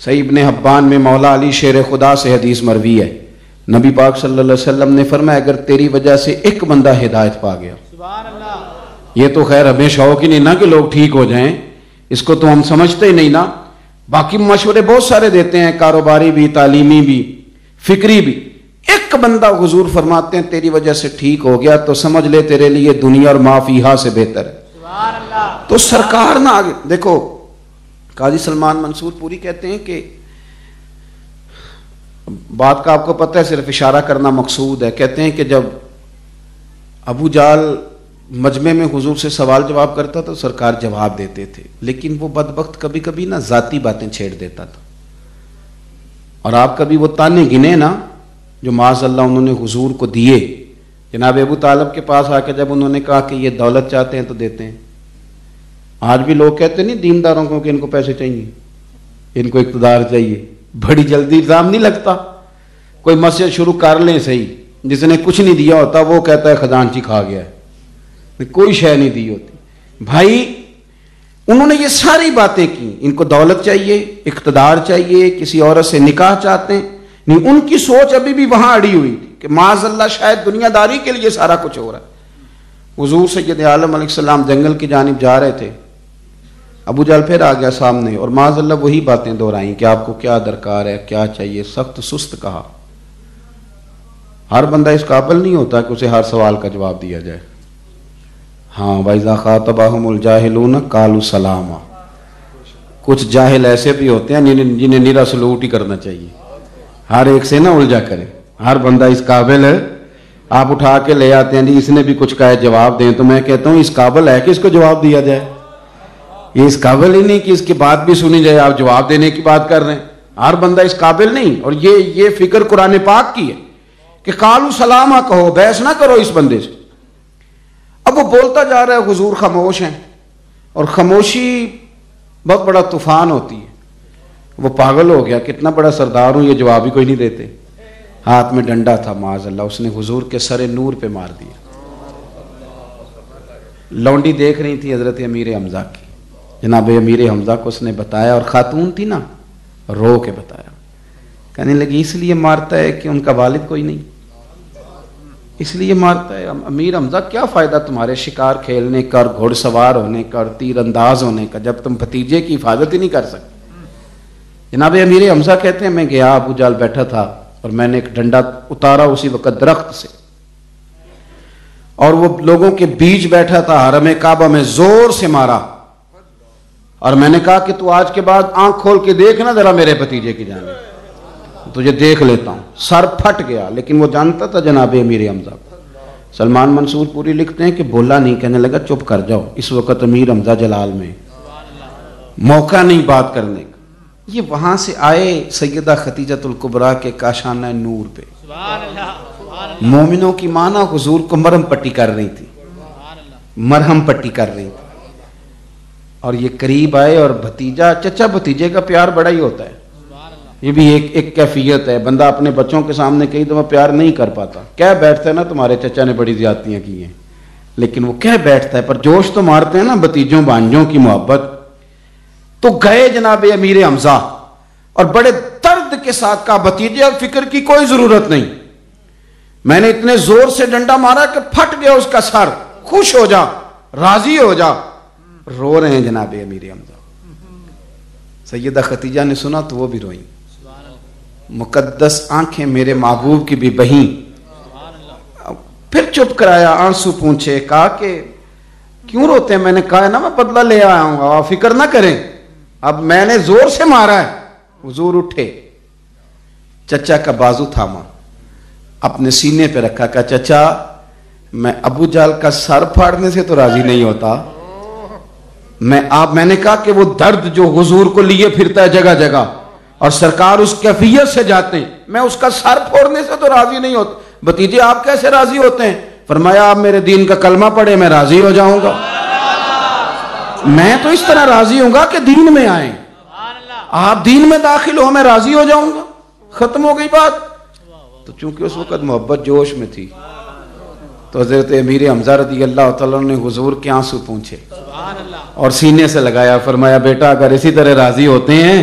صحیح ابن حبان میں مولا علی شیر خدا سے حدیث مروی ہے، نبی پاک صلی اللہ علیہ وسلم نے فرمایا اگر تیری وجہ سے ایک بندہ ہدایت پا گیا، سبحان اللہ، یہ تو خیر ہمیں شوق ہی نہیں نا کہ لوگ ٹھیک ہو جائیں، اس کو تو ہم سمجھتے ہی نہیں نا، باقی مشورے بہت سارے دیتے ہیں، کاروباری بھی، تعلیمی بھی، فکری بھی، ایک بندہ حضور فرماتے ہیں تیری وجہ سے ٹھیک ہو گیا تو سمجھ لے تیرے لیے دنیا اور ما فیہا سے بہتر ہے۔ سبحان اللہ۔ تو سرکار نہ آگے دیکھو، قاضی سلمان منصور پوری کہتے ہیں کہ بات کا آپ کو پتہ ہے صرف اشارہ کرنا مقصود ہے، کہتے ہیں کہ جب ابو جہل مجمع میں حضور سے سوال جواب کرتا تو سرکار جواب دیتے تھے، لیکن وہ بدبخت کبھی کبھی نا ذاتی باتیں چھیڑ دیتا تھا، اور آپ کبھی وہ تانے گنے نا جو معاذ اللہ انہوں نے حضور کو دیے۔ جناب ابو طالب کے پاس آ کے جب انہوں نے کہا کہ یہ دولت چاہتے ہیں تو دیتے ہیں، آج بھی لوگ کہتے نہیں دینداروں کو کہ ان کو پیسے چاہیے، ان کو اقتدار چاہیے، بڑی جلدی الزام نہیں لگتا، کوئی مسجد شروع کر لیں صحیح، جس نے کچھ نہیں دیا ہوتا وہ کہتا ہے خزانچی کھا گیا ہے، کوئی شے نہیں دی ہوتی۔ بھائی انہوں نے یہ ساری باتیں کی، ان کو دولت چاہیے، اقتدار چاہیے، کسی عورت سے نکاح چاہتے ہیں، نہیں، ان کی سوچ ابھی بھی وہاں اڑی ہوئی تھی کہ معاذ اللہ شاید دنیا داری کے لیے سارا کچھ ہو رہا ہے۔ حضور سید عالم علیہ السلام جنگل کی جانب جا رہے تھے، ابو جہل پھر آ گیا سامنے اور معاذ اللہ وہی باتیں دہرائیں کہ آپ کو کیا درکار ہے، کیا چاہیے، سخت سست کہا۔ ہر بندہ اس قابل نہیں ہوتا کہ اسے ہر سوال کا جواب دیا جائے۔ ہاں وَإِذَا خَاطَبَهُمُ الْجَاهِلُونَ قَالُوا سَلَامًا، کچھ جاہل ایسے بھی ہوتے ہیں جنہیں نیرا سلوٹ ہی کرنا چاہیے، ہر ایک سے نہ الجھا کرے، ہر بندہ اس قابل ہے۔ آپ اٹھا کے لے آتے ہیں جی اس نے بھی کچھ کہا ہے جواب دیں، تو میں کہتا ہوں اس قابل ہے کہ اس کو جواب دیا جائے؟ یہ اس قابل ہی نہیں کہ اس کی بات بھی سنی جائے، آپ جواب دینے کی بات کر رہے ہیں، ہر بندہ اس قابل نہیں۔ اور یہ فکر قرآن پاک کی ہے کہ قالوا سلاما کہو، بحث نہ کرو اس بندے سے۔ اب وہ بولتا جا رہا ہے، حضور خاموش ہیں، اور خاموشی بہت بڑا طوفان ہوتی ہے۔ وہ پاگل ہو گیا، کتنا بڑا سردار ہوں، یہ جواب ہی کوئی نہیں دیتے۔ ہاتھ میں ڈنڈا تھا معاذ اللہ، اس نے حضور کے سر نور پہ مار دیا۔ لونڈی دیکھ رہی تھی حضرت امیر حمزہ کی، جناب امیر حمزہ کو اس نے بتایا، اور خاتون تھی نا، رو کے بتایا، کہنے لگی اس لیے مارتا ہے کہ ان کا والد کوئی نہیں، اس لیے مارتا ہے۔ امیر حمزہ کیا فائدہ تمہارے شکار کھیلنے کا اور گھوڑ سوار ہونے کا اور تیر انداز ہونے کا جب تم بھتیجے کی حفاظت ہی نہیں کر سکتے۔ جناب امیر حمزہ کہتے ہیں میں گیا، ابو جہل بیٹھا تھا اور میں نے ایک ڈنڈا اتارا اسی وقت درخت سے، اور وہ لوگوں کے بیچ بیٹھا تھا، حرم کعبہ میں زور سے مارا، اور میں نے کہا کہ تو آج کے بعد آنکھ کھول کے دیکھنا ذرا میرے بھتیجے کی جانب، تجھے دیکھ لیتا ہوں۔ سر پھٹ گیا، لیکن وہ جانتا تھا جناب امیر حمزہ کو۔ سلمان منصور پوری لکھتے ہیں کہ بولا نہیں، کہنے لگا چپ کر جاؤ، اس وقت امیر حمزہ جلال میں موقع نہیں بات کرنے کا۔ یہ وہاں سے آئے سیدہ خدیجۃ الکبریٰ کے کاشانہ نور پہ، مومنوں کی مانا حضور کو مرہم پٹی کر رہی تھی، مرہم پٹی کر رہی تھی، اور یہ قریب آئے، اور بھتیجا، چچا بھتیجے کا پیار بڑا ہی ہوتا ہے، یہ بھی ایک کیفیت ہے، بندہ اپنے بچوں کے سامنے کئی دفعہ پیار نہیں کر پاتا، کہہ بیٹھتا ہے نا تمہارے چچا نے بڑی زیادتیاں کی ہیں، لیکن وہ کہہ بیٹھتا ہے، پر جوش تو مارتے ہیں نا بھتیجوں بھانجوں کی محبت۔ تو گئے جناب امیر حمزہ اور بڑے درد کے ساتھ کہا بھتیجے اب فکر کی کوئی ضرورت نہیں، میں نے اتنے زور سے ڈنڈا مارا کہ پھٹ گیا اس کا سر، خوش ہو جا، راضی ہو جا۔ رو رہے ہیں جناب امیر حمزہ۔ سیدہ خدیجہ نے سنا تو وہ بھی روئیں، مقدس آنکھیں میرے محبوب کی بھی بہیں۔ پھر چپ کرایا، آنسو پونچھے، کہا کہ کیوں روتے ہیں؟ میں نے کہا ہے نا میں بدلہ لے آیا ہوں، آپ فکر نہ کریں، اب میں نے زور سے مارا ہے۔ حضور اٹھے، چچا کا بازو تھاما، اپنے سینے پہ رکھا، کہا چچا میں ابو جہل کا سر پھاڑنے سے تو راضی نہیں ہوتا، میں نے کہا کہ وہ درد جو حضور کو لیے پھرتا ہے جگہ جگہ اور سرکار اس کیفیت سے جاتے ہیں، میں اس کا سر پھوڑنے سے تو راضی نہیں ہوتا۔ بھتیجے آپ کیسے راضی ہوتے ہیں؟ فرمایا آپ میرے دین کا کلمہ پڑھے میں راضی ہو جاؤں گا، میں تو اس طرح راضی ہوں گا کہ دین میں آئیں، آپ دین میں داخل ہو میں راضی ہو جاؤں گا، ختم ہو گئی بات۔ تو چونکہ اس وقت محبت جوش میں تھی تو حضرت امیر حمزہ رضی اللہ تعالیٰ نے حضور کے آنسو پونچھے اور سینے سے لگایا، فرمایا بیٹا اگر اسی طرح راضی ہوتے ہیں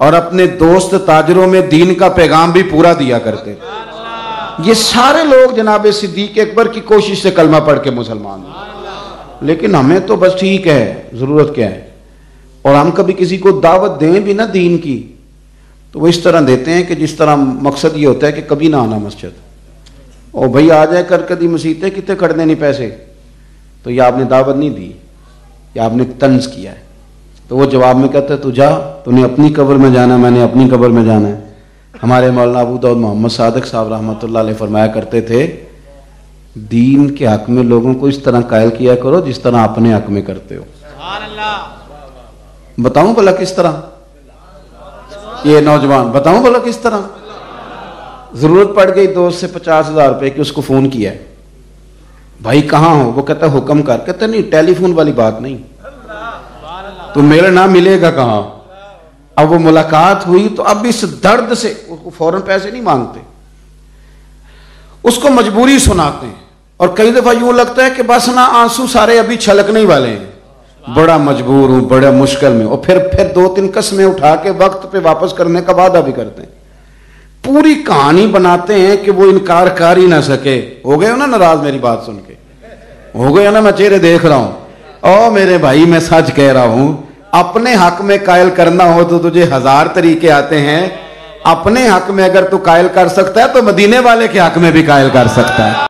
اور اپنے دوست تاجروں میں دین کا پیغام بھی پورا دیا کرتے تھے. یہ سارے لوگ جناب صدیق اکبر کی کوشش سے کلمہ پڑھ کے مسلمان ہوئے. لیکن ہمیں تو بس ٹھیک ہے، ضرورت کیا ہے. اور ہم کبھی کسی کو دعوت دیں بھی نہ دین کی تو وہ اس طرح دیتے ہیں کہ جس طرح مقصد یہ ہوتا ہے کہ کبھی نہ آنا مسجد. او بھائی آ جائے کر کدی مسیطیں کتنے کھڑنے نہیں پیسے، تو یہ آپ نے دعوت نہیں دی، یہ آپ نے طنز کیا ہے. تو وہ جواب میں کہتا ہے تو جا، تو نے اپنی قبر میں جانا، میں نے اپنی قبر میں جانا ہے. ہمارے مولانا ابو داؤد محمد صادق صاحب رحمۃ اللہ علیہ فرمایا کرتے تھے دین کے حق میں لوگوں کو اس طرح قائل کیا کرو جس طرح اپنے حق میں کرتے ہو. بتاؤں بھلا کس طرح؟ یہ نوجوان بتاؤں بھلا کس طرح؟ ضرورت پڑ گئی دوست سے 50,000 روپے کی، اس کو فون کیا ہے، بھائی کہاں ہو؟ وہ کہتا ہے حکم کر. کہتا نہیں ٹیلی فون والی بات نہیں، تو میرا نام ملے گا کہاں؟ اب وہ ملاقات ہوئی تو اب اس درد سے اس کو فوراً پیسے نہیں مانگتے، اس کو مجبوری سناتے ہیں. اور کئی دفعہ یوں لگتا ہے کہ بس نا آنسو سارے ابھی چھلکنے ہی والے ہیں، بڑا مجبور ہوں، بڑا مشکل میں. اور پھر 2-3 قسمیں اٹھا کے وقت پہ واپس کرنے کا وعدہ بھی کرتے ہیں. پوری کہانی بناتے ہیں کہ وہ انکار کر ہی نہ سکے. ہو گئے ہو نا ناراض میری بات سن کے؟ ہو گئے نا؟ میں چہرے دیکھ رہا ہوں. او میرے بھائی میں سچ کہہ رہا ہوں، اپنے حق میں قائل کرنا ہو تو تجھے 1000 طریقے آتے ہیں. اپنے حق میں اگر تو قائل کر سکتا ہے تو مدینے والے کے حق میں بھی قائل کر سکتا ہے.